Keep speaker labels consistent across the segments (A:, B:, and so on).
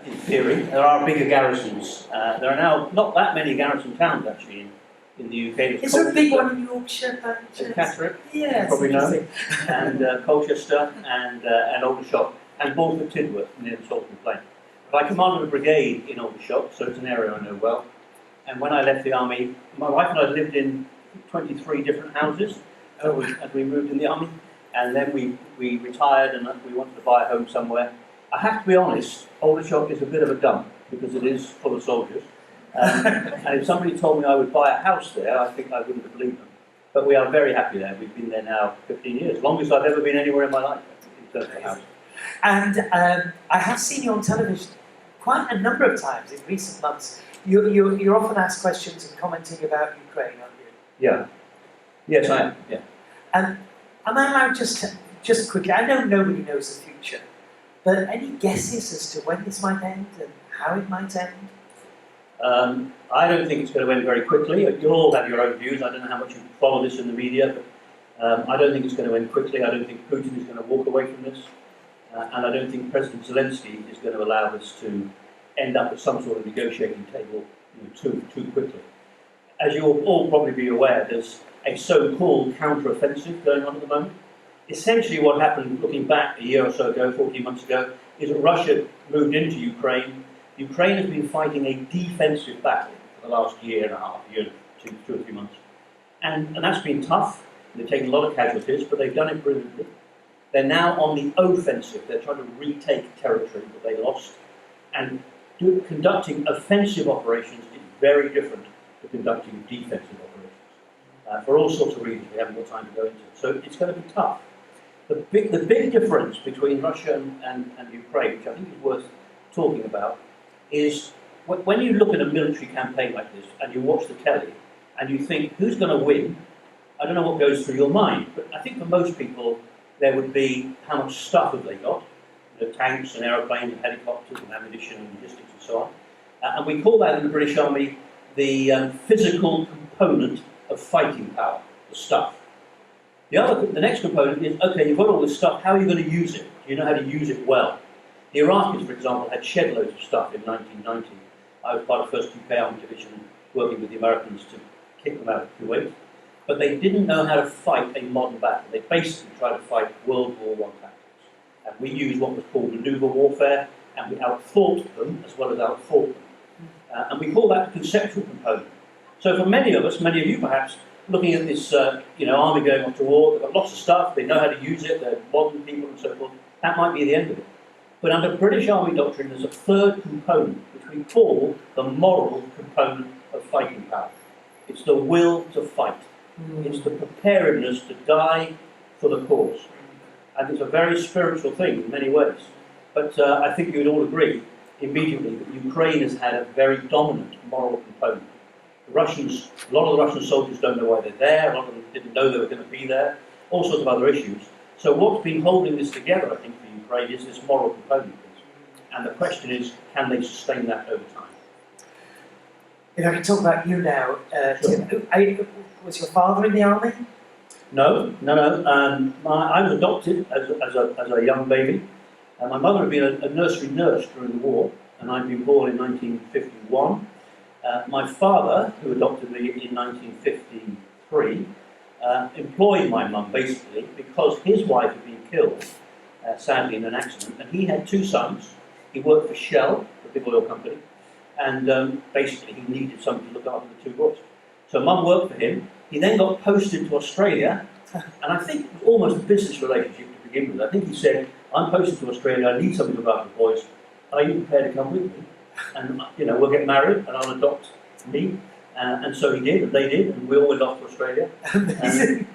A: in theory. There are bigger garrisons. There are now not that many garrison towns actually in the UK.
B: Is there a big one in Yorkshire?
A: Catterick,
B: yes,
A: probably know, and Colchester and Aldershot, and Bournemouth Tidworth near the Salisbury Plain. But I commanded a brigade in Aldershot, so it's an area I know well. And when I left the army, my wife and I lived in 23 different houses as we moved in the army. And then we retired and we wanted to buy a home somewhere. I have to be honest, Aldershot is a bit of a dump because it is full of soldiers. And if somebody told me I would buy a house there, I think I wouldn't have believed them. But we are very happy there. We've been there now 15 years, longest I've ever been anywhere in my life in terms of house.
B: And I have seen you on television quite a number of times in recent months. You're often asked questions and commenting about Ukraine, aren't you?
A: Yeah. Yes, I am. Yeah.
B: And am I allowed just quickly? I know nobody knows the future, but any guesses as to when this might end and how it might end?
A: I don't think it's going to end very quickly. You'll all have your own views. I don't know how much you follow this in the media, but I don't think it's going to end quickly. I don't think Putin is going to walk away from this, and I don't think President Zelensky is going to allow this to end up at some sort of negotiating table too quickly. As you'll all probably be aware, there's a so-called counter-offensive going on at the moment. Essentially what happened, looking back a year or so ago, 14 months ago, is that Russia moved into Ukraine. Ukraine has been fighting a defensive battle for the last year and a half, two or 3 months. And that's been tough. They've taken a lot of casualties, but they've done it brilliantly. They're now on the offensive. They're trying to retake territory that they lost. And conducting offensive operations is very different to conducting defensive operations. For all sorts of reasons we haven't got time to go into. So it's going to be tough. The big difference between Russia and Ukraine, which I think is worth talking about, is when you look at a military campaign like this and you watch the telly and you think, who's going to win? I don't know what goes through your mind, but I think for most people there would be how much stuff have they got, tanks and aeroplanes and helicopters and ammunition and logistics and so on. And we call that in the British Army the physical component of fighting power, the stuff. The next component is, okay, you've got all this stuff, how are you going to use it? Do you know how to use it well? The Iraqis, for example, had shed loads of stuff in 1990. I was part of the 1st UK Army Division working with the Americans to kick them out of Kuwait. But they didn't know how to fight a modern battle. They basically tried to fight World War I tactics. And we used what was called maneuver warfare, and we outthought them as well as outfought them. And we call that the conceptual component. So for many of us, many of you perhaps, looking at this army going off to war, they've got lots of stuff, they know how to use it, they're modern people and so forth, that might be the end of it. But under British Army doctrine, there's a third component, which we call the moral component of fighting power. It's the will to fight. It's the preparedness to die for the cause. And it's a very spiritual thing in many ways. But I think you would all agree immediately that Ukraine has had a very dominant moral component. A lot of the Russian soldiers don't know why they're there, a lot of them didn't know they were going to be there, all sorts of other issues. So what's been holding this together, I think, for Ukraine is this moral component. And the question is, can they sustain that over time?
B: If I can talk about you now,
A: Sure.
B: Tim, was your father in the army?
A: No. I was adopted as a young baby. My mother had been a nursery nurse during the war, and I'd been born in 1951. My father, who adopted me in 1953, employed my mum basically because his wife had been killed, sadly in an accident, and he had 2 sons. He worked for Shell, the big oil company, and basically he needed somebody to look after the 2 boys. So mum worked for him. He then got posted to Australia, and I think it was almost a business relationship to begin with. I think he said, I'm posted to Australia, I need somebody to look after the boys. Are you prepared to come with me? And we'll get married and I'll adopt me. And so he did, and they did, and we all went off to Australia.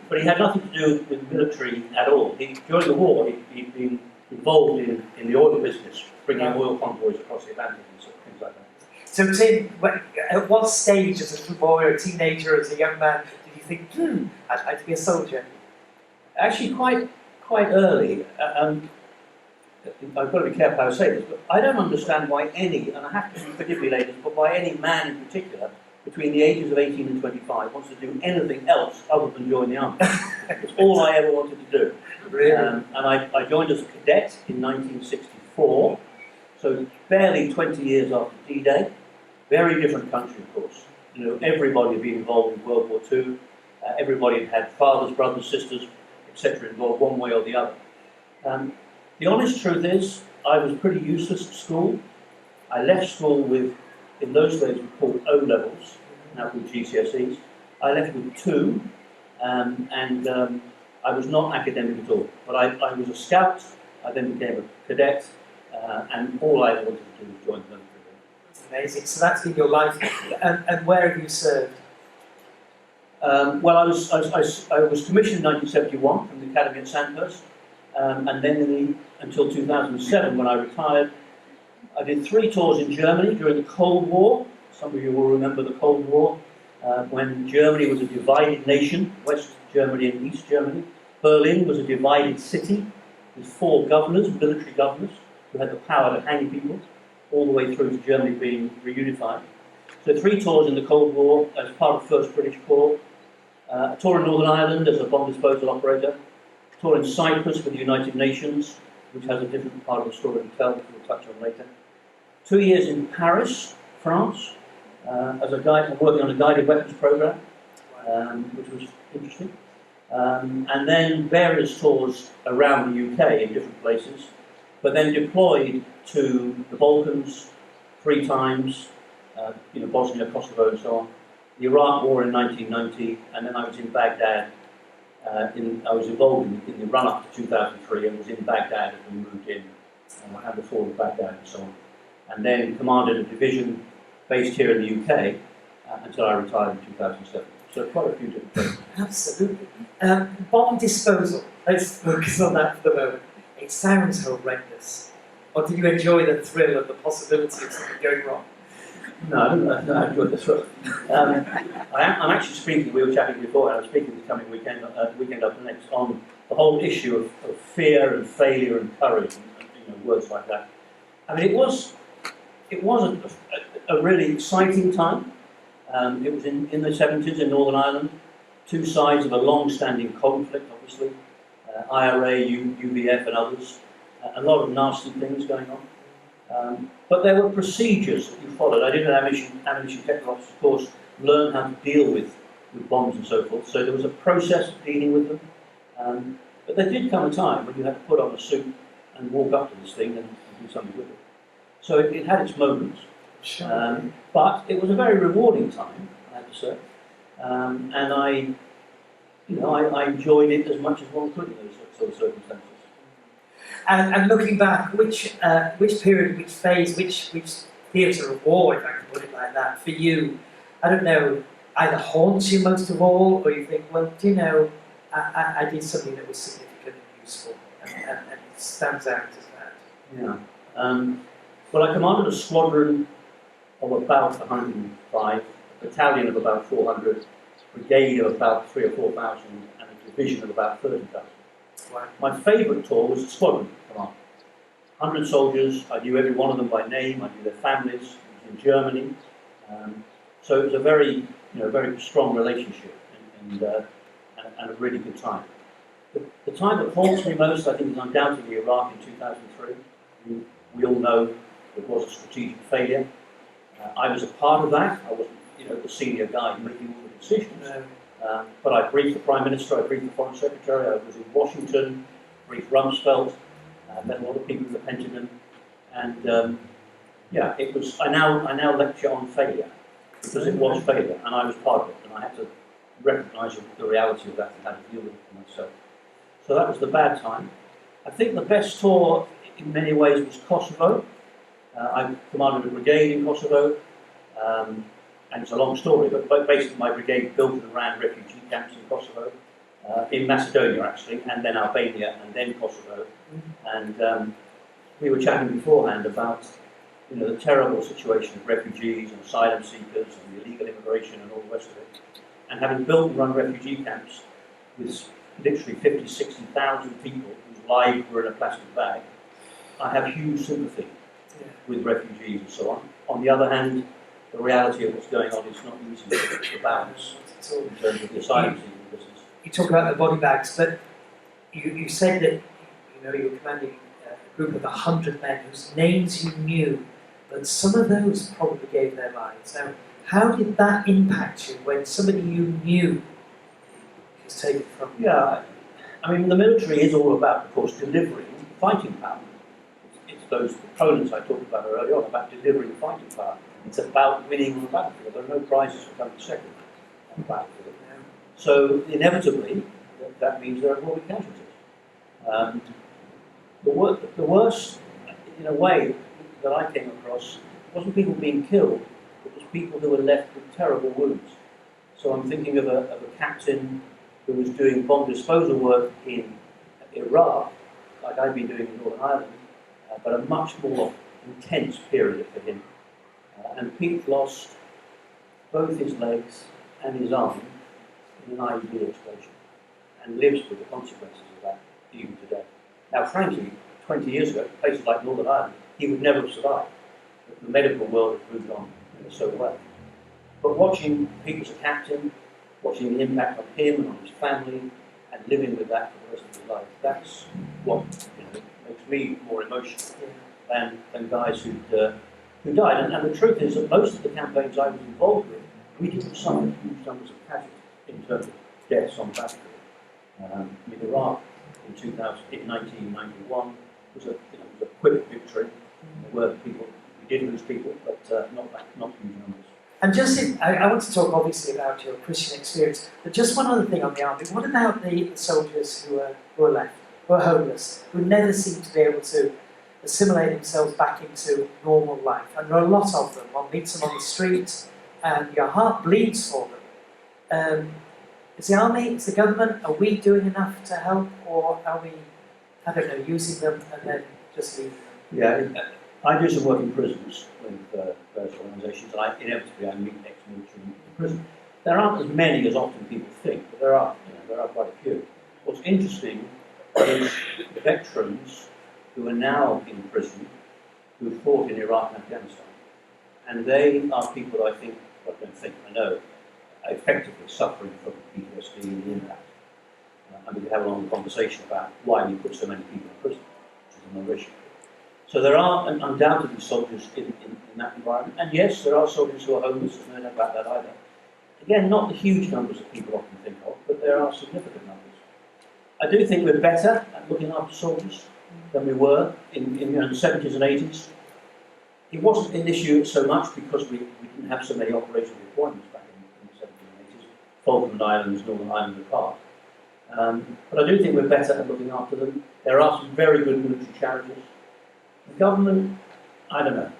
A: But he had nothing to do with military at all. During the war, he'd been involved in the oil business, bringing oil convoys across the Atlantic and things like that.
B: So Tim, at what stage as a little boy or a teenager, as a young man, did you think, I'd like to be a soldier?
A: Actually, quite early. I've got to be careful how I say this, but I don't understand why any, and I have to forgive me ladies, but why any man in particular, between the ages of 18 and 25, wants to do anything else other than join the army. It's all I ever wanted to do.
B: Really?
A: And I joined as a cadet in 1964, So barely 20 years after D-Day, very different country, of course. You know, everybody had been involved in World War II. Everybody had had fathers, brothers, sisters, etc. involved one way or the other. The honest truth is, I was pretty useless at school. I left school with, in those days, we called O-levels, now called GCSEs. I left with 2, and I was not academic at all. But I was a scout, I then became a cadet, and all I wanted to do was join the military.
B: That's amazing. So that's been your life. And where have you served?
A: Well, I was commissioned in 1971 from the Academy at Sandhurst, and then until 2007, when I retired, I did 3 tours in Germany during the Cold War. Some of you will remember the Cold War, when Germany was a divided nation, West Germany and East Germany. Berlin was a divided city with 4 governors, military governors, who had the power to hang people, all the way through to Germany being reunified. So 3 tours in the Cold War as part of 1st British Corps, a tour in Northern Ireland as a bomb disposal operator, a tour in Cyprus for the United Nations, which has a different part of the story to tell, which we'll touch on later. 2 years in Paris, France, as a guide, working on a guided weapons program, which was interesting. And then various tours around the UK in different places, but then deployed to the Balkans 3 times, Bosnia, Kosovo and so on, the Iraq War in 1990, and then I was in Baghdad. I was involved in the run-up to 2003 and was in Baghdad as we moved in, and before Baghdad and so on. And then commanded a division based here in the UK until I retired in 2007. So quite a few different things.
B: Absolutely. Bomb disposal. Let's focus on that for the moment. It sounds horrendous. Or did you enjoy the thrill of the possibility of something going wrong?
A: No, I enjoyed the thrill. I'm actually speaking, we were chatting before, and I'm speaking this coming weekend after next, on the whole issue of fear and failure and courage, and words like that. I mean, it was a really exciting time. It was in the 70s in Northern Ireland, 2 sides of a long-standing conflict, obviously, IRA, UVF and others, a lot of nasty things going on. But there were procedures that you followed. I did an ammunition technical officer course, learned how to deal with bombs and so forth, so there was a process of dealing with them. But there did come a time when you had to put on a suit and walk up to this thing and do something with it. So it had its moments.
B: Sure.
A: But it was a very rewarding time, I have to say, and I enjoyed it as much as one could in those sort of circumstances.
B: And looking back, which period, which phase, which theatre of war, if I can put it like that, for you, I don't know, either haunts you most of all, or you think, well, do you know, I did something that was significant and useful, and it stands out as that.
A: Yeah. Well, I commanded a squadron of about 105, a battalion of about 400, a brigade of about 3,000 or 4,000, and a division of about 30,000.
B: Wow.
A: My favourite tour was the squadron command. 100 soldiers, I knew every one of them by name, I knew their families, it was in Germany. So it was a very strong relationship and a really good time. The time that haunts me most, I think, is undoubtedly Iraq in 2003. We all know it was a strategic failure. I was a part of that. I wasn't, the senior guy making all the decisions.
B: No.
A: But I briefed the Prime Minister, I briefed the Foreign Secretary, I was in Washington, briefed Rumsfeld, met a lot of people in the Pentagon, and it was. I now lecture on failure because it was failure, and I was part of it, and I had to recognise the reality of that and how to deal with it for myself. So that was the bad time. I think the best tour, in many ways, was Kosovo. I commanded a brigade in Kosovo. And it's a long story, but basically my brigade built and ran refugee camps in Kosovo, in Macedonia actually, and then Albania, and then Kosovo. And we were chatting beforehand about the terrible situation of refugees and asylum seekers and illegal immigration and all the rest of it. And having built and run refugee camps with literally 50, 60,000 people whose lives were in a plastic bag, I have huge sympathy with refugees and so on. On the other hand, the reality of what's going on is not easy to balance in terms of the asylum seeking business.
B: You talk about the body bags, but you said that you were commanding a group of 100 men whose names you knew, but some of those probably gave their lives. Now, how did that impact you when somebody you knew was taken from you?
A: Yeah, I mean, the military is all about, of course, delivering fighting power. It's those components I talked about earlier on, about delivering fighting power. It's about winning on the battlefield. There are no prizes for coming second on the battlefield. So, inevitably, that means there will be casualties. The worst, in a way, that I came across wasn't people being killed, it was people who were left with terrible wounds. So I'm thinking of a captain who was doing bomb disposal work in Iraq, like I've been doing in Northern Ireland, but a much more intense period for him. And Pete lost both his legs and his arm in an IED explosion, and lives with the consequences of that even today. Now, frankly, 20 years ago, places like Northern Ireland, he would never have survived. But the medical world has moved on so well. But watching Pete as a captain, watching the impact on him and on his family, and living with that for the rest of his life, that's what makes me more emotional than guys who died. And the truth is that most of the campaigns I was involved with, we didn't suffer huge numbers of casualties in terms of deaths on the battlefield. Iraq in 1991 was a quick victory. There were people, we did lose people, but not huge numbers.
B: And I want to talk obviously about your Christian experience, but just one other thing on the army. What about the soldiers who are left, who are homeless, who never seem to be able to assimilate themselves back into normal life? And there are a lot of them. One meets them on the street, and your heart bleeds for them. Is the army, is the government, are we doing enough to help, or are we, I don't know, using them and then just leaving them?
A: Yeah, I do some work in prisons with various organisations, and inevitably I meet ex-military in prison. There aren't as many as often people think, but there are quite a few. What's interesting is the veterans who are now in prison, who fought in Iraq and Afghanistan. And they are people I know, effectively suffering from PTSD and the impact. And we could have a long conversation about why we put so many people in prison, which is another issue. So there are undoubtedly soldiers in that environment. And yes, there are soldiers who are homeless, there's no doubt about that either. Again, not the huge numbers that people often think of, but there are significant numbers. I do think we're better at looking after soldiers than we were in the 70s and 80s. It wasn't an issue so much because we didn't have so many operational deployments back in the 70s and 80s. Falkland Islands, Northern Ireland apart. But I do think we're better at looking after them. There are some very good military charities. The government, I don't know.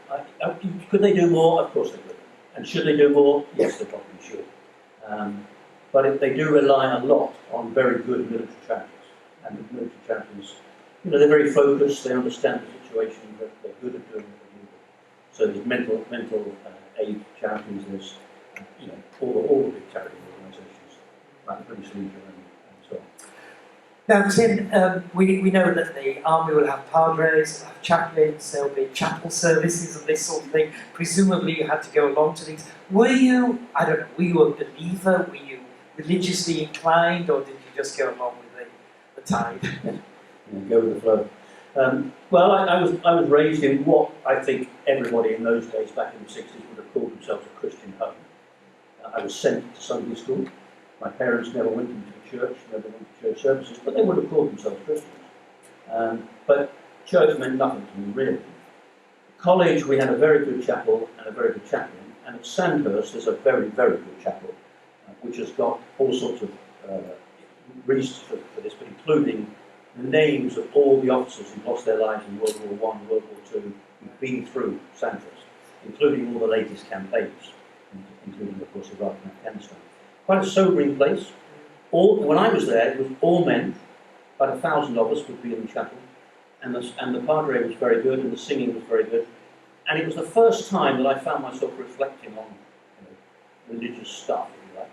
A: Could they do more? Of course they could. And should they do more? Yes, they probably should. But they do rely a lot on very good military charities. And the military charities, they're very focused, they understand the situation, they're good at doing what they do. So there's mental aid charities, there's all the big charity organisations, like the British Legion and so on.
B: Now, Tim, we know that the army will have padres, will have chaplains, there'll be chapel services and this sort of thing. Presumably you had to go along to these. Were you a believer? Were you religiously inclined, or did you just go along with the tide?
A: Go with the flow. Well, I was raised in what I think everybody in those days, back in the 60s, would have called themselves a Christian home. I was sent to Sunday school. My parents never went into church, never went to church services, but they would have called themselves Christians. But church meant nothing to me, really. At college, we had a very good chapel and a very good chaplain, and at Sandhurst, there's a very, very good chapel, which has got all sorts of reasons for this, but including the names of all the officers who lost their lives in World War I, World War II, who've been through Sandhurst, including all the latest campaigns, including, of course, Iraq and Afghanistan. Quite a sobering place. When I was there, it was all men. About 1,000 of us would be in the chapel, and the padre was very good, and the singing was very good. And it was the first time that I found myself reflecting on religious stuff, if you like.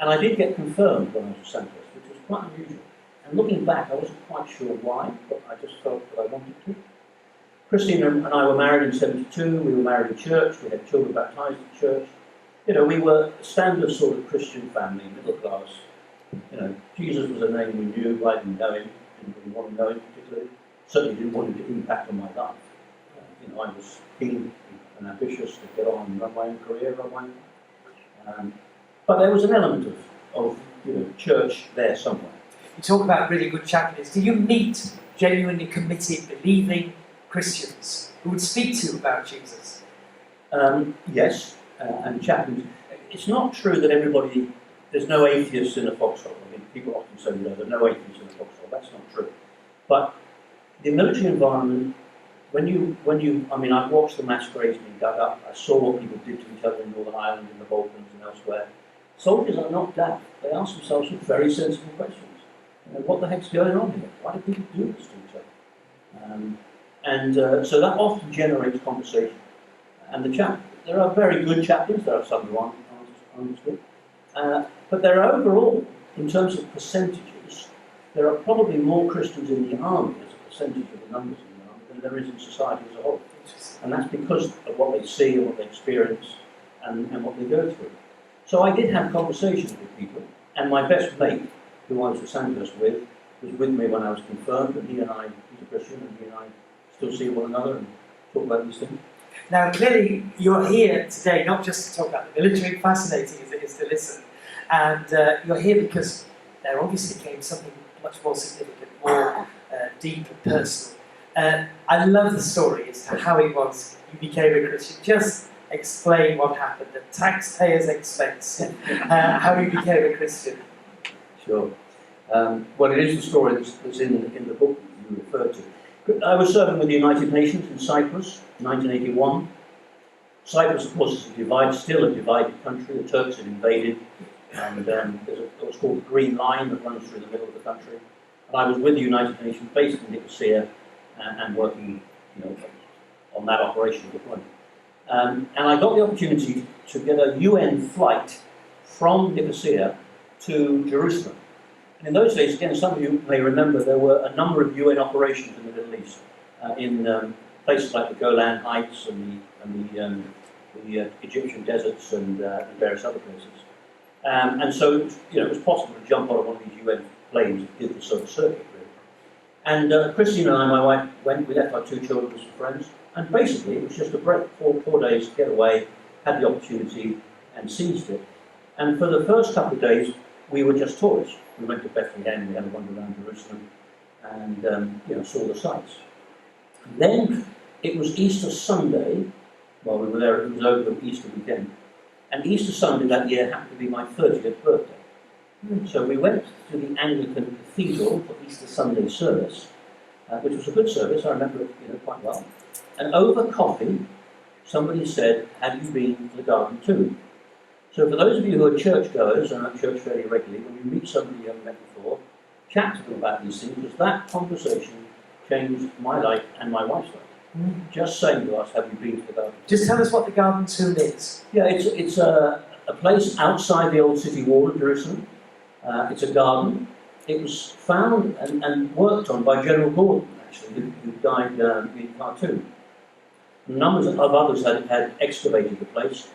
A: And I did get confirmed when I was at Sandhurst, which was quite unusual. And looking back, I wasn't quite sure why, but I just felt that I wanted to. Christine and I were married in 72. We were married in church. We had children baptised in church. We were a standard sort of Christian family, middle class. Jesus was a name we knew. I didn't know him. Didn't really want to know him particularly. certainly didn't want it to impact on my life. I was keen and ambitious to get on and run my own career, run my own. But there was an element of church there somewhere.
B: You talk about really good chaplains. Do you meet genuinely committed, believing Christians who would speak to you about Jesus?
A: Yes, and chaplains. It's not true that there's no atheists in a foxhole. I mean, people often say, there's no atheists in a foxhole. That's not true. But the military environment, I've watched the mass graves being dug up. I saw what people did to each other in Northern Ireland, in the Balkans and elsewhere. Soldiers are not daft. They ask themselves some very sensible questions. What the heck's going on here? Why do people do this to each other? So that often generates conversation. And there are very good chaplains. There are some who aren't as good. But there are overall, in terms of percentages, there are probably more Christians in the army as a percentage of the numbers in the army than there is in society as a whole. And that's because of what they see and what they experience and what they go through. So I did have conversations with people, and my best mate, who I was at Sandhurst with, was with me when I was confirmed, and he's a Christian, and he and I still see one another and talk about these things.
B: Now, clearly, you're here today not just to talk about the military, fascinating as it is to listen, and you're here because there obviously came something much more significant, more deep and personal. I love the story as to how it was you became a Christian. Just explain what happened at taxpayers' expense, how you became a Christian.
A: Sure. Well, it is the story that's in the book that you referred to. I was serving with the United Nations in Cyprus in 1981. Cyprus, of course, is still a divided country. The Turks had invaded, and there's what's called the Green Line that runs through the middle of the country. And I was with the United Nations based in Nicosia and working on that operational deployment. And I got the opportunity to get a UN flight from Nicosia to Jerusalem. And in those days, again, some of you may remember, there were a number of UN operations in the Middle East, in places like the Golan Heights and the Egyptian deserts and various other places. And so it was possible to jump on one of these UN planes and did the sort of circuit, really. And Christine and I, my wife, we left our 2 children with some friends, and basically it was just a break, 4 days to get away, had the opportunity and seized it. And for the first couple of days, we were just tourists. We went to Bethlehem, we had a wander around Jerusalem, and saw the sights. Then it was Easter Sunday. While we were there, it was over the Easter weekend. And Easter Sunday that year happened to be my 30th birthday. So we went to the Anglican Cathedral for Easter Sunday service, which was a good service. I remember it quite well. And over coffee, somebody said, "Have you been to the Garden Tomb?" So for those of you who are churchgoers and are at church fairly regularly, when you meet somebody you haven't met before, chat to them about these things, because that conversation changed my life and my wife's life. Just saying to us, "Have you been to the Garden Tomb?"
B: Just tell us what the Garden Tomb is.
A: Yeah, it's a place outside the old city wall of Jerusalem. It's a garden. It was found and worked on by General Gordon, actually, who died in Khartoum. Numbers of others had excavated the place.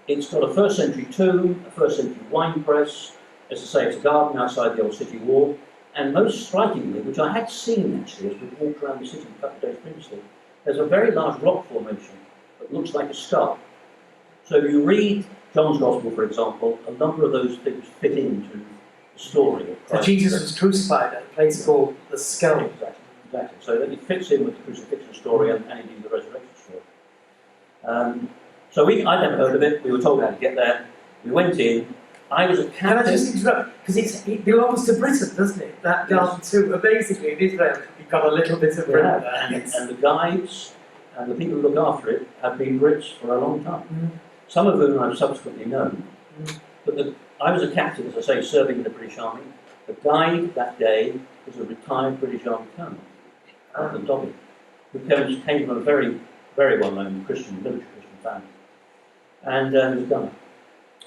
A: It's got a 1st century tomb, a 1st century wine press. As I say, it's a garden outside the old city wall. And most strikingly, which I had seen actually as we walked around the city a couple of days previously, there's a very large rock formation that looks like a skull. So if you read John's Gospel, for example, a number of those things fit into the story of Christ.
B: So Jesus was crucified at a place called the Skull.
A: Exactly. So that it fits in with the crucifixion story and indeed the resurrection story. So I'd never heard of it. We were told how to get there. We went in. I was a captain.
B: Can I just interrupt? Because it belongs to Britain, doesn't it? That Garden Tomb. But basically, in Israel, you've got a little bit of Britain there.
A: And the guides and the people who look after it have been Brits for a long time. Some of whom I've subsequently known. But I was a captain, as I say, serving in the British Army. The guide that day was a retired British Army colonel, Arthur Dobbin, who came from a very, very well-known military Christian family. And he was a gunner.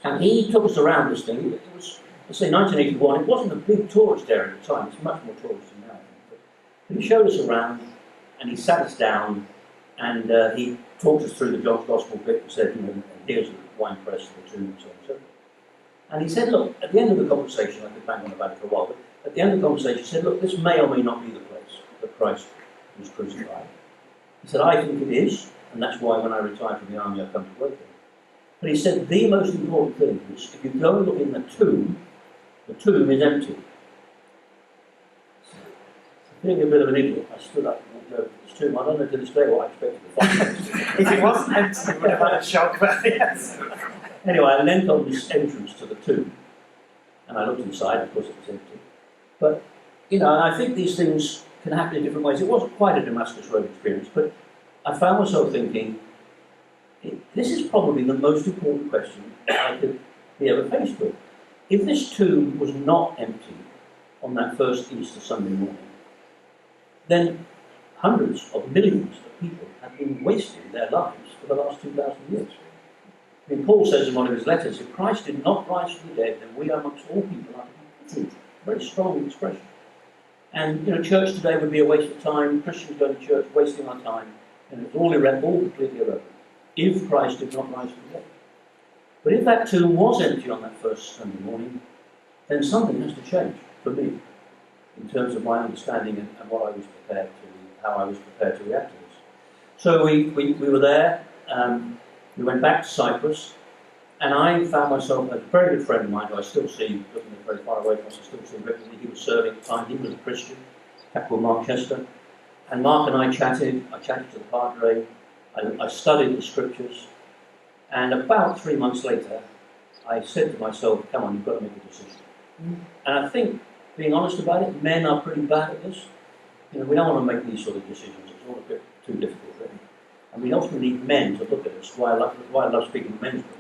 A: And he took us around this thing. It was, let's say, 1981. It wasn't a big tourist area at the time. It's much more touristy now, I think. But he showed us around, and he sat us down, and he talked us through the John's Gospel bit and said, here's the wine press and the tomb and so on and so forth. And he said, look, at the end of the conversation, I could bang on about it for a while, but at the end of the conversation, he said, look, this may or may not be the place that Christ was crucified. He said, I think it is, and that's why when I retired from the army I come to work here. But he said the most important thing is if you go and look in the tomb is empty. So, being a bit of an idiot, I stood up and walked over to this tomb. I don't know to this day what I expected to find.
B: If it wasn't empty, you would have had a shock, but yes.
A: Anyway, I leant on this entrance to the tomb, and I looked inside, of course it was empty. But, I think these things can happen in different ways. It wasn't quite a Damascus Road experience, but I found myself thinking, this is probably the most important question I could be ever faced with. If this tomb was not empty on that first Easter Sunday morning, then hundreds of millions of people have been wasting their lives for the last 2,000 years. I mean, Paul says in one of his letters, if Christ did not rise from the dead, then we amongst all people are to be pitied. Very strong expression. And, church today would be a waste of time, Christians going to church, wasting our time, and it's all completely irrelevant, if Christ did not rise from the dead. But if that tomb was empty on that first Sunday morning, then something has to change for me, in terms of my understanding and what I was prepared to, how I was prepared to react to this. So we were there, we went back to Cyprus, and I found myself, a very good friend of mine who I still see, looking very far away from us, I still see regularly. He was serving at the time, he was a Christian, a chap called Mark Chester. And Mark and I chatted to the Padre, I studied the scriptures, and about 3 months later, I said to myself, come on, you've got to make a decision. And I think, being honest about it, men are pretty bad at this. We don't want to make these sort of decisions, it's all a bit too difficult, really. And we often need men to look at us, why I love speaking to men's group.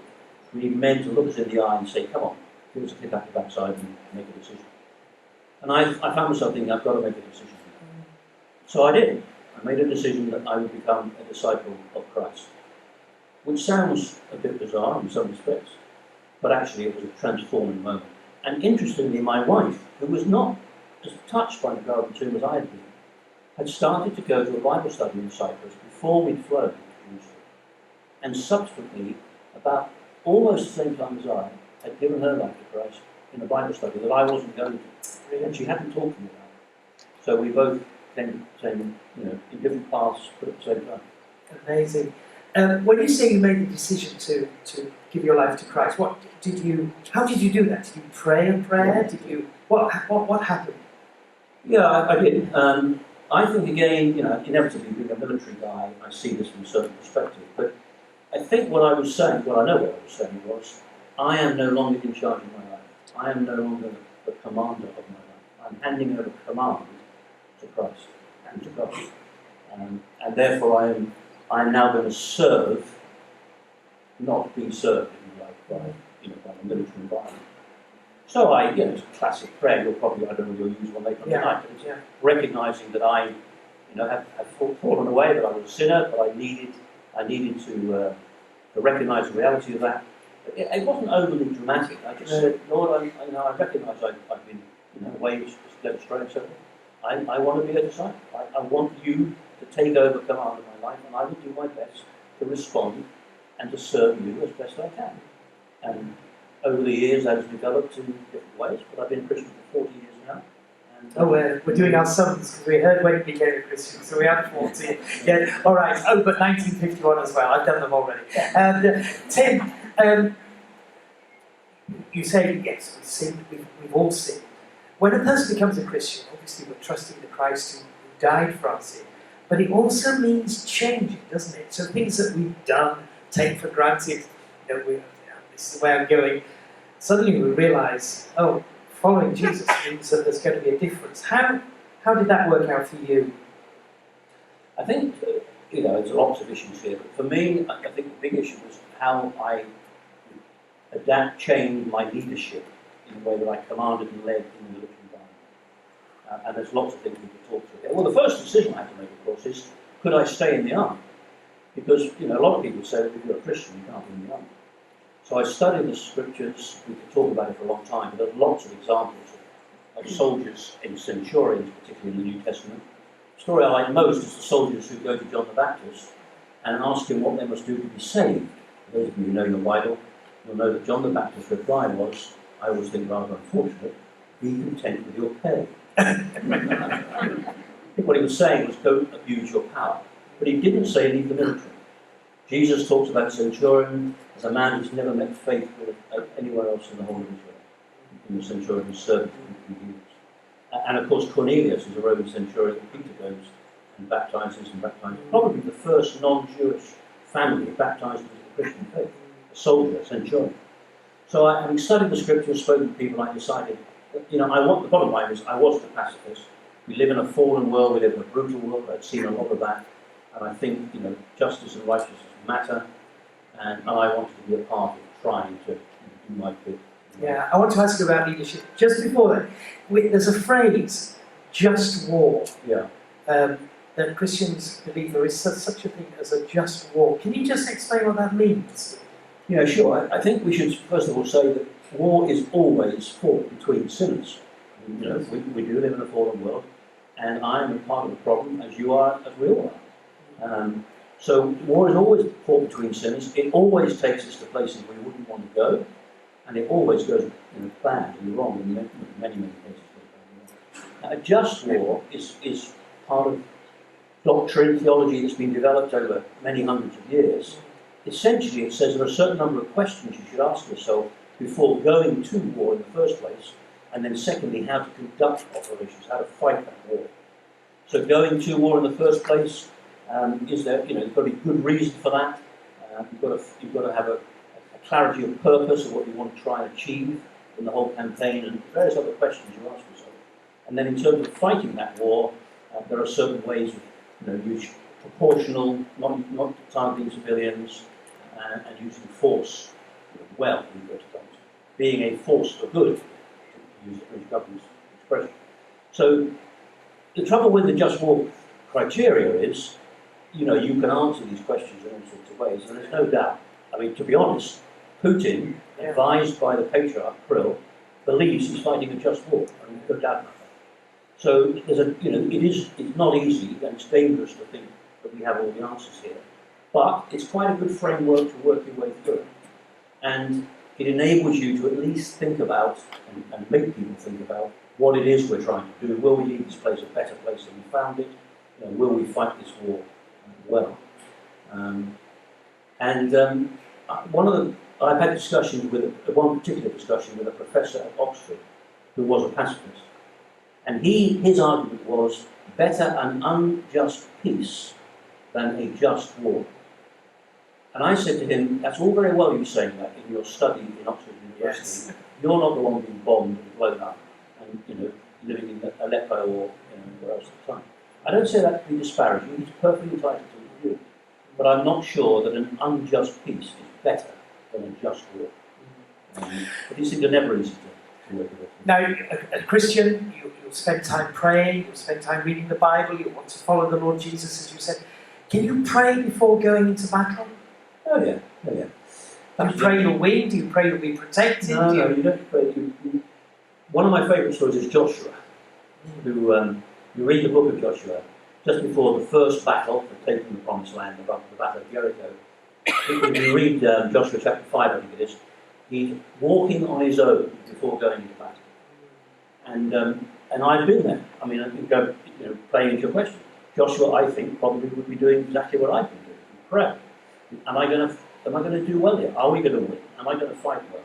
A: We need men to look us in the eye and say, come on, give us a kick up the backside and make a decision. And I found myself thinking, I've got to make a decision. So I did. I made a decision that I would become a disciple of Christ. Which sounds a bit bizarre in some respects, but actually it was a transforming moment. And interestingly, my wife, who was not as touched by the garden tomb as I had been, had started to go to a Bible study in Cyprus before we'd flown to Jerusalem. And subsequently, about almost the same time as I, had given her life to Christ in a Bible study that I wasn't going to. And she hadn't talked to me about it. So we both came in different paths, but at the same time.
B: Amazing. When you say you made the decision to give your life to Christ, how did you do that? Did you pray a prayer? What happened?
A: Yeah, I did. I think again, inevitably being a military guy, I see this from a certain perspective. But I think what I was saying, what I was saying was, I am no longer in charge of my life. I am no longer the commander of my life. I'm handing over command to Christ and to God. And therefore I am now going to serve, not be served in life by the military environment. So it's a classic prayer. I don't know if you'll use one later tonight, but it's recognising that I, have fallen away, that I was a sinner, but I needed to recognise the reality of that. It wasn't overly dramatic. I just said, Lord, I recognise I've been, ways led astray and so on. I want to be a disciple. I want you to take over command of my life, and I will do my best to respond and to serve you as best I can. And over the years, that has developed in different ways, but I've been a Christian for 40 years now. And,
B: we're doing our sums, because we heard when you became a Christian, so we had 40. Yeah, all right. Oh, but 1951 as well. I've done them already. And Tim, you say, yes, we've sinned, we've all sinned. When a person becomes a Christian, obviously we're trusting the Christ who died for our sin, but it also means changing, doesn't it? So things that we've done, take for granted, this is where I'm going, suddenly we realise, following Jesus means that there's going to be a difference. How did that work out for you?
A: I think, there's lots of issues here, but for me, I think the big issue was how I changed my leadership in the way that I commanded and led in the military environment. And there's lots of things we could talk through there. Well, the first decision I had to make, of course, is could I stay in the army? Because, a lot of people say that if you're a Christian, you can't be in the army. So I studied the scriptures. We could talk about it for a long time, but there's lots of examples of soldiers and centurions, particularly in the New Testament. The story I like most is the soldiers who go to John the Baptist and ask him what they must do to be saved. For those of you who know your Bible, you'll know that John the Baptist's reply was, I always think rather unfortunate, be content with your pay. think what he was saying was don't abuse your power. But he didn't say leave the military. Jesus talks about centurion as a man who's never met faith with anywhere else in the whole of Israel. In the centurion who's served in the And of course Cornelius is a Roman centurion that Peter goes and baptizes, probably the first non-Jewish family baptized into the Christian faith, a soldier, a centurion. So having studied the scriptures, spoken to people, I decided that, the bottom line is I wasn't a pacifist. We live in a fallen world, we live in a brutal world, I've seen a lot of that, and I think, justice and righteousness matter, and I wanted to be a part of trying to do my bit.
B: Yeah, I want to ask you about leadership. Just before that, there's a phrase, just war.
A: Yeah.
B: That Christians believe there is such a thing as a just war. Can you just explain what that means?
A: Yeah, sure. I think we should first of all say that war is always fought between sinners. We do live in a fallen world, and I am a part of the problem, as you are, as we all are. So war is always fought between sinners. It always takes us to places we wouldn't want to go, and it always goes bad and wrong in many cases. A just war is part of doctrine, theology that's been developed over many hundreds of years. Essentially, it says there are a certain number of questions you should ask yourself before going to war in the first place, and then secondly, how to conduct operations, how to fight that war. So going to war in the first place, is there, there's got to be good reason for that. You've got to have a clarity of purpose of what you want to try and achieve in the whole campaign, and various other questions you ask yourself. And then in terms of fighting that war, there are certain ways of use proportional, not targeting civilians, and using force well, being a force for good, to use the British government's expression. So the trouble with the just war criteria is, you can answer these questions in all sorts of ways, and there's no doubt. I mean, to be honest, Putin, advised by the patriarch Kirill, believes he's fighting a just war. I mean, no doubt about that. So it's not easy, and it's dangerous to think that we have all the answers here. But it's quite a good framework to work your way through. And it enables you to at least think about, and make people think about, what it is we're trying to do. Will we leave this place a better place than we found it? Will we fight this war well? I've had discussions with one particular discussion with a professor at Oxford who was a pacifist, and his argument was better an unjust peace than a just war. And I said to him, that's all very well you saying that in your study in Oxford University. Yes. You're not the one being bombed and blown up and living in Aleppo or where else at the time. I don't say that to be disparaging, he's perfectly entitled to review. But I'm not sure that an unjust peace is better than a just war. But these things are never easy to work with.
B: Now, a Christian, you'll spend time praying, you'll spend time reading the Bible, you want to follow the Lord Jesus, as you said. Can you pray before going into battle?
A: Oh yeah.
B: Do you pray you'll win? Do you pray you'll be protected?
A: No, you don't pray. One of my favourite stories is Joshua, who you read the book of Joshua just before the first battle for taking the Promised Land, the Battle of Jericho. If you read Joshua chapter 5, I think it is, he's walking on his own before going into battle. And I've been there. I mean, I think playing into your question. Joshua, I think, probably would be doing exactly what I've been doing. Pray. Am I going to do well here? Are we going to win? Am I going to fight well?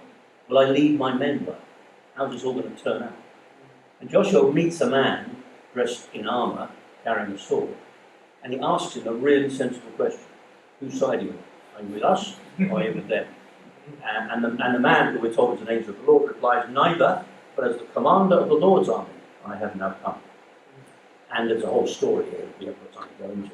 A: Will I lead my men well? How's this all going to turn out? And Joshua meets a man dressed in armour, carrying a sword, and he asks him a really sensible question. Whose side are you on? Are you with us or are you with them? And the man, who we're told is an angel of the Lord, replies, neither, but as the commander of the Lord's army, I have now come. And there's a whole story here that we haven't got time to go into,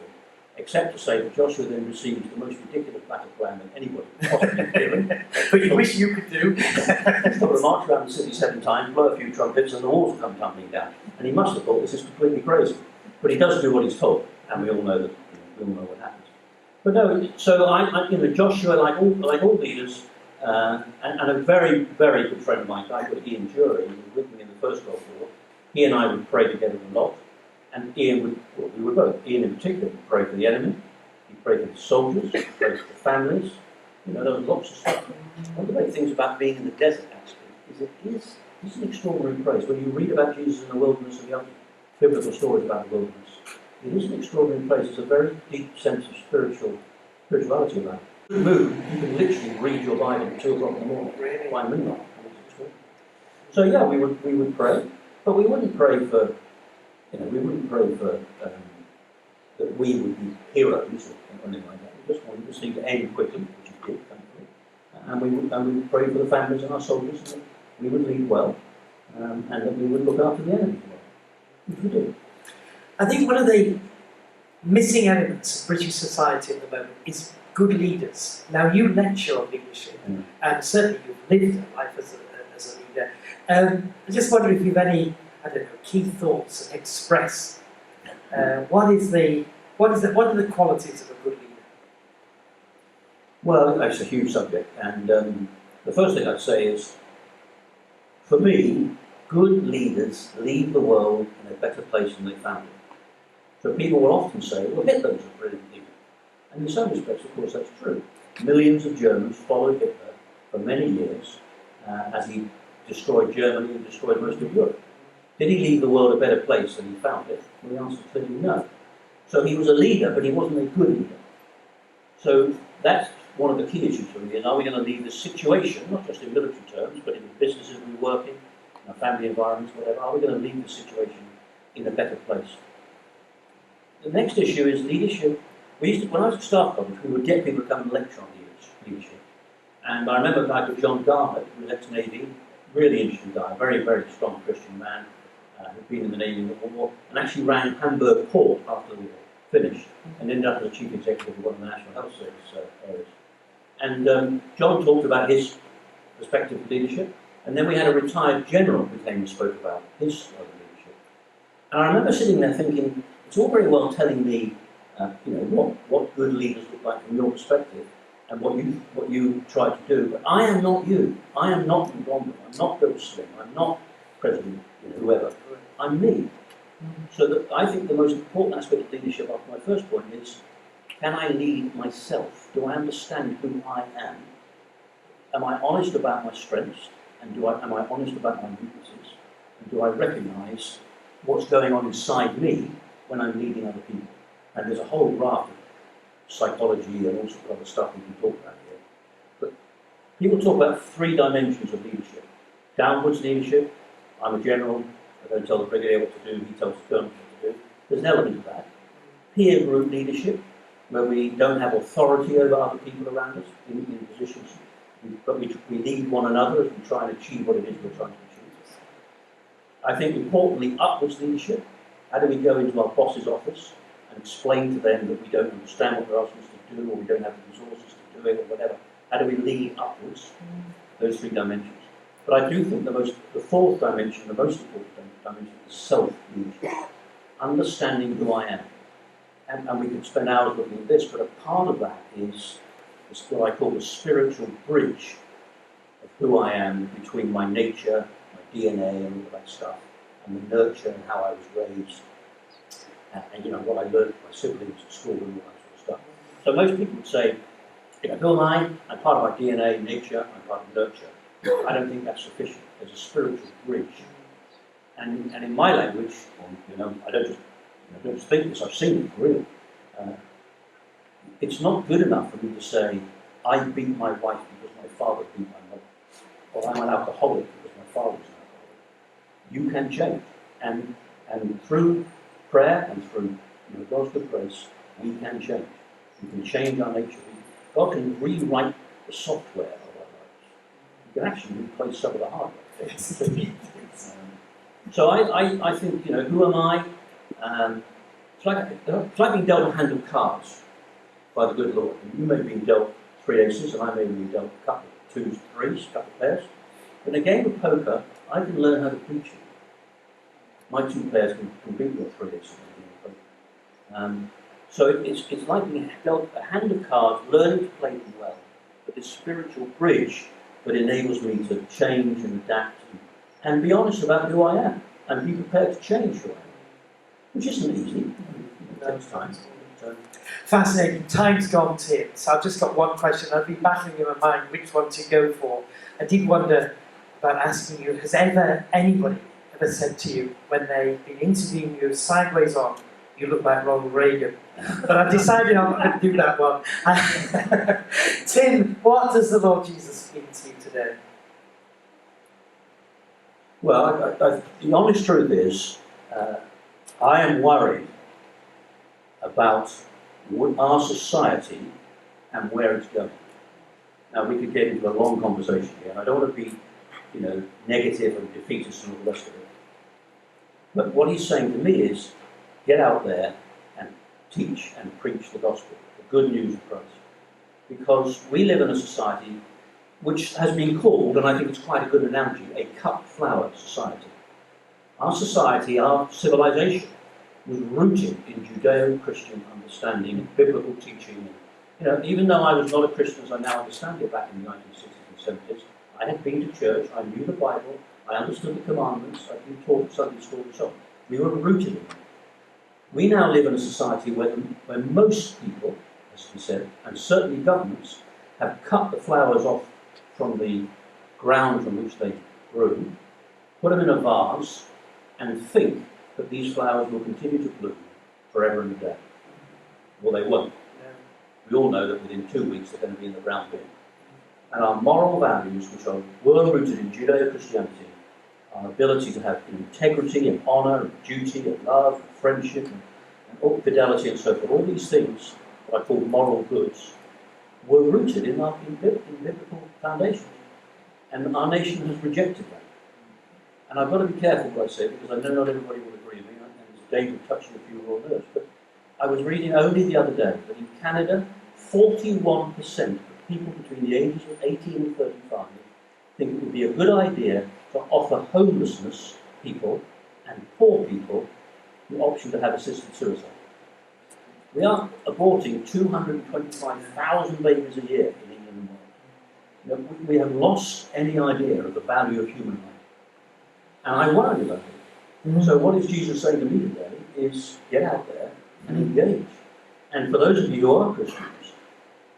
A: except to say that Joshua then receives the most ridiculous battle plan that anybody could possibly have given.
B: But you wish you could do.
A: He's got to march around the city 7 times, blow a few trumpets, and the walls will come tumbling down. And he must have thought this is completely crazy. But he does do what he's told, and we all know that. We all know what happens. But no, so Joshua, like all leaders, and a very, very good friend of mine, a guy called Ian Jury, who was with me in the First Gulf War, he and I would pray together a lot. And we would both. Ian in particular would pray for the enemy, he'd pray for the soldiers, he'd pray for the families. There was lots of stuff. One of the great things about being in the desert, actually, is it's an extraordinary praise. When you read about Jesus in the wilderness of the Old, biblical stories about the wilderness. It is an extraordinary place. There's a very deep sense of spirituality about it. Move, you can literally read your Bible at 2 o'clock in the morning by midnight. So yeah, we would pray, but we wouldn't pray for, that we would be heroes or anything like that. We just wanted this thing to end quickly, which it did, thankfully. And we would pray for the families and our soldiers, and that we would lead well, and that we would look after the enemy well, which we did.
B: I think one of the missing elements of British society at the moment is good leaders. Now, you lecture on leadership, and certainly you've lived a life as a leader. I just wonder if you've any, I don't know, key thoughts and express. What are the qualities of a good leader?
A: Well, it's a huge subject, and the first thing I'd say is, for me, good leaders leave the world in a better place than they found it. So people will often say, well, Hitler was a brilliant leader. And in some respects, of course, that's true. Millions of Germans followed Hitler for many years as he destroyed Germany and destroyed most of Europe. Did he leave the world a better place than he found it? Well, the answer is clearly no. So he was a leader, but he wasn't a good leader. So that's one of the key issues for me, is are we going to leave the situation, not just in military terms, but in the businesses we work in our family environments, whatever, are we going to leave the situation in a better place? The next issue is leadership. When I was at staff college, we would get people to come and lecture on leadership. And I remember a guy called John Garnett, who was ex-Navy, really interesting guy, very, very strong Christian man, who'd been in the Navy in the war, and actually ran Hamburg Port after the war finished, and ended up as the chief executive of one of the National Health Service areas. And John talked about his perspective of leadership, and then we had a retired general who came and spoke about his style of leadership. And I remember sitting there thinking, it's all very well telling me, what good leaders look like from your perspective, and what you try to do. But I am not you. I am not McDonald. I'm not Bill Slim. I'm not President, whoever. I'm me. So I think the most important aspect of leadership, after my first point, is, can I lead myself? Do I understand who I am? Am I honest about my strengths? And am I honest about my weaknesses? And do I recognise what's going on inside me when I'm leading other people? And there's a whole raft of psychology and all sorts of other stuff we can talk about here. But people talk about 3 dimensions of leadership. Downwards leadership, I'm a general, I don't tell the brigadier what to do, he tells the colonel what to do. There's an element of that. Peer group leadership, where we don't have authority over other people around us in positions, but we lead one another as we try and achieve what it is we're trying to achieve. I think importantly, upwards leadership. How do we go into our boss's office and explain to them that we don't understand what they're asking us to do, or we don't have the resources to do it, or whatever? How do we lead upwards? Those 3 dimensions. But I do think the 4th dimension, the most important dimension, is self-leadership. Understanding who I am. And we could spend hours looking at this, but a part of that is what I call the spiritual bridge of who I am between my nature, my DNA, and all that stuff, and the nurture and how I was raised, and what I learned from my siblings at school and all that sort of stuff. So most people would say, who am I? I'm part of my DNA, nature, I'm part of nurture. I don't think that's sufficient. There's a spiritual bridge. And in my language, I don't just think this, I've seen it for real. It's not good enough for me to say, I beat my wife because my father beat my mother, or I'm an alcoholic because my father was an alcoholic. You can change. And through prayer and through God's good grace, we can change. We can change our nature. God can rewrite the software of our lives. You can actually replace some of the hardware. So I think, who am I? It's like being dealt a hand of cards by the good Lord. And you may have been dealt 3 aces, and I may have been dealt a couple of 2s, 3s, a couple of pairs. In a game of poker, I can learn how to beat you. My 2 players can beat your 3 aces in a game of poker. So it's like being dealt a hand of cards, learning to play them well, but this spiritual bridge that enables me to change and adapt and be honest about who I am and be prepared to change who I am, which isn't easy. It takes time.
B: Fascinating. Time's gone, Tim. So I've just got one question. I've been battling in my mind which one to go for. I did wonder about asking you, has anybody ever has said to you when they've been interviewing you sideways on, you look like Ronald Reagan. But I've decided I'm not going to do that one. Tim, what does the Lord Jesus mean to you today?
A: Well, the honest truth is, I am worried about our society and where it's going. Now, we could get into a long conversation here, and I don't want to be, negative and defeatist and all the rest of it. But what he's saying to me is, get out there and teach and preach the gospel, the good news of Christ. Because we live in a society which has been called, and I think it's quite a good analogy, a cut flower society. Our society, our civilization, was rooted in Judeo-Christian understanding, biblical teaching. Even though I was not a Christian as I now understand it back in the 1960s and 70s, I had been to church, I knew the Bible, I understood the commandments, I'd been taught at Sunday school and so on. We were rooted in it. We now live in a society where most people, as we said, and certainly governments, have cut the flowers off from the ground from which they grew, put them in a vase, and think that these flowers will continue to bloom forever and a day. Well, they won't. We all know that within 2 weeks they're going to be in the brown bin. And our moral values, which were rooted in Judeo-Christianity, our ability to have integrity and honour and duty and love and friendship and fidelity and so forth, all these things, what I call moral goods, were rooted in biblical foundations. And our nation has rejected that. And I've got to be careful what I say, because I know not everybody will agree with me, and it's a danger of touching a few raw nerves. But I was reading only the other day that in Canada, 41% of people between the ages of 18 and 35 think it would be a good idea to offer homelessness people and poor people the option to have assisted suicide. We are aborting 225,000 babies a year in England and Wales. We have lost any idea of the value of human life. And I worry about it. Mm-hmm. So what is Jesus saying to me today is get out there and engage. And for those of you who are Christians,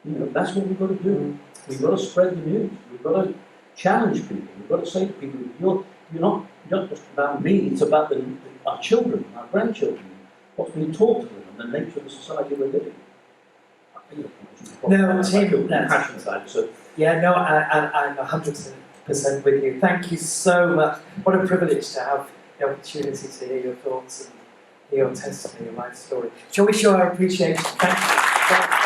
A: that's what we've got to do. Mm-hmm. We've got to spread the news. We've got to challenge people. We've got to say to people, you're not just about me, it's about our children, our grandchildren, what's being taught to them, and the nature of the society we're living in.
B: No, Tim,
A: passion side, so.
B: Yeah, no, I'm 100% with you. Thank you so much. What a privilege to have the opportunity to hear your thoughts and hear your testimony, your life story. Shall we show our appreciation? Thank you.